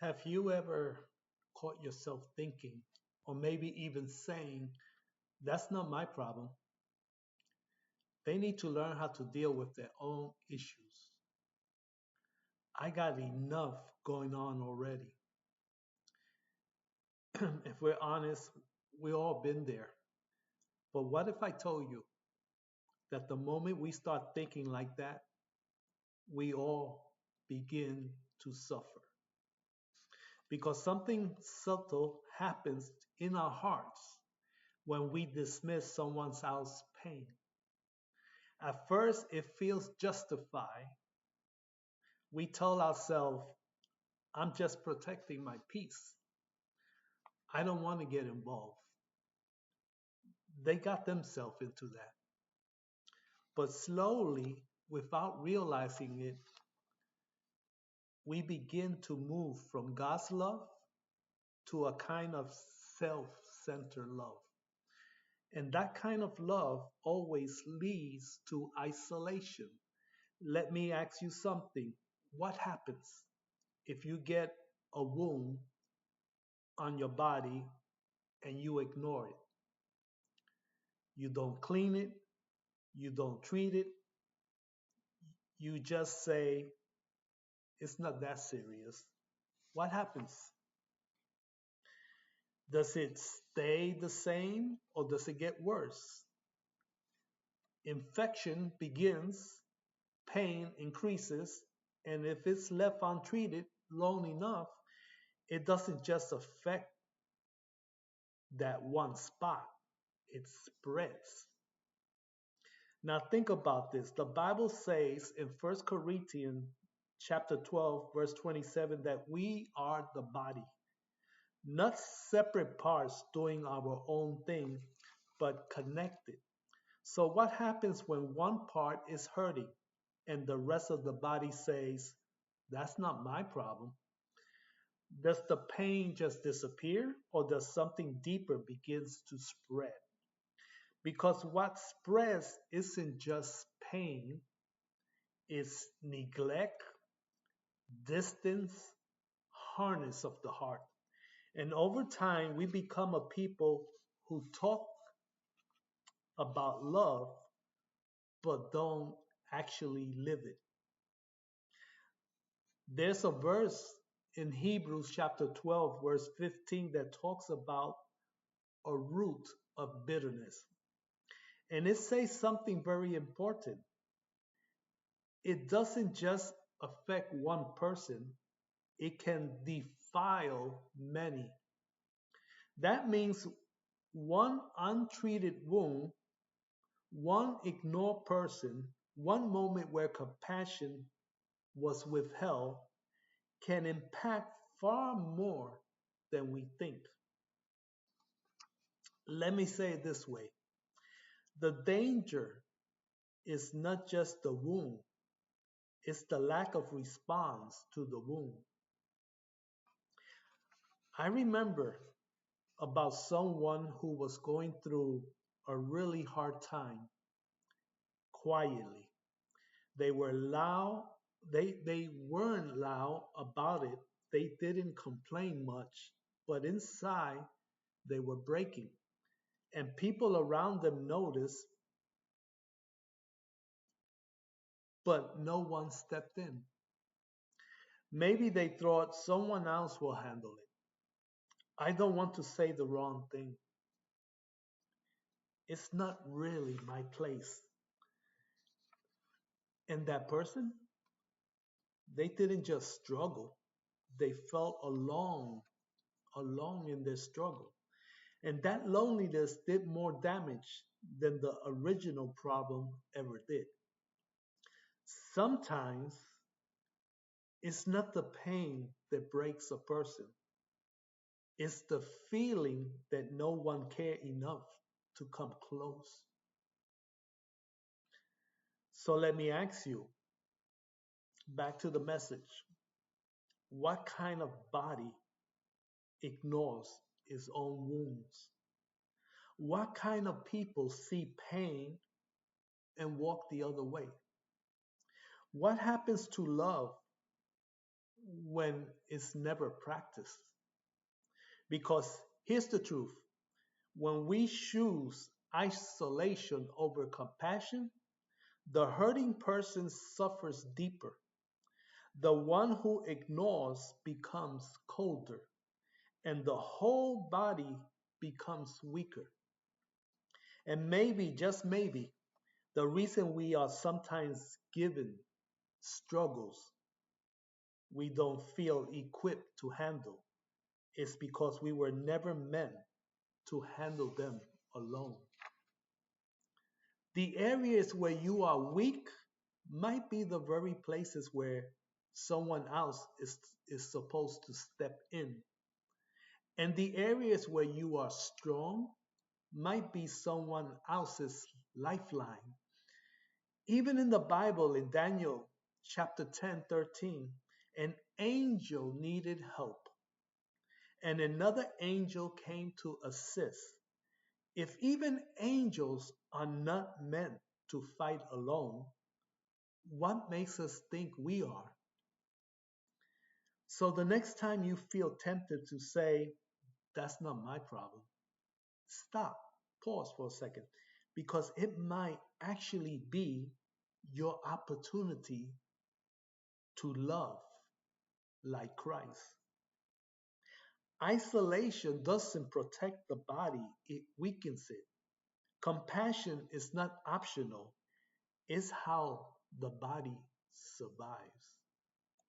Have you ever caught yourself thinking, or maybe even saying, that's not my problem? They need to learn how to deal with their own issues. I got enough going on already. If we're honest, we all been there. But what if I told you that the moment we start thinking like that, we all begin to suffer? Because something subtle happens in our hearts when we dismiss someone else's pain. At first, it feels justified. We tell ourselves, I'm just protecting my peace. I don't want to get involved. They got themselves into that. But slowly, without realizing it, we begin to move from God's love to a kind of self centered love. And that kind of love always leads to isolation. Let me ask you something. What happens if you get a wound on your body and you ignore it? You don't clean it, you don't treat it, you just say, it's not that serious. What happens? Does it stay the same or does it get worse? Infection begins, pain increases, and if it's left untreated long enough, it doesn't just affect that one spot, it spreads. Now think about this. The Bible says in 1 Corinthians chapter 12 verse 27 that we are the body, not separate parts doing our own thing, but connected. So what happens when one part is hurting and the rest of the body says, that's not my problem? Does the pain just disappear or does something deeper begins to spread? Because what spreads isn't just pain, it's neglect, distance, hardness of the heart. And over time, we become a people who talk about love but don't actually live it. There's a verse in Hebrews chapter 12, verse 15, that talks about a root of bitterness. And it says something very important. It doesn't just affect one person, it can defile many. That means one untreated wound, one ignored person, one moment where compassion was withheld can impact far more than we think. Let me say it this way. The danger is not just the wound, it's the lack of response to the wound. I remember about someone who was going through a really hard time quietly. They were loud, they weren't loud about it. They didn't complain much, but inside they were breaking. And people around them noticed, but no one stepped in. Maybe they thought someone else will handle it. I don't want to say the wrong thing. It's not really my place. And that person, they didn't just struggle, they felt alone in their struggle. And that loneliness did more damage than the original problem ever did. Sometimes it's not the pain that breaks a person, it's the feeling that no one cared enough to come close. So let me ask you, back to the message, what kind of body ignores its own wounds? What kind of people see pain and walk the other way? What happens to love when it's never practiced. Because here's the truth, when we choose isolation over compassion, the hurting person suffers deeper. The one who ignores becomes colder, and the whole body becomes weaker. And maybe, just maybe, the reason we are sometimes given struggles we don't feel equipped to handle is because we were never meant to handle them alone. The areas where you are weak might be the very places where someone else is supposed to step in. And the areas where you are strong might be someone else's lifeline. Even in the Bible, in Daniel chapter 10:13, an angel needed help, and another angel came to assist. If even angels are not meant to fight alone, what makes us think we are? So the next time you feel tempted to say, that's not my problem, stop, pause for a second, because it might actually be your opportunity to love like Christ. Isolation doesn't protect the body, it weakens it. Compassion is not optional, it's how the body survives.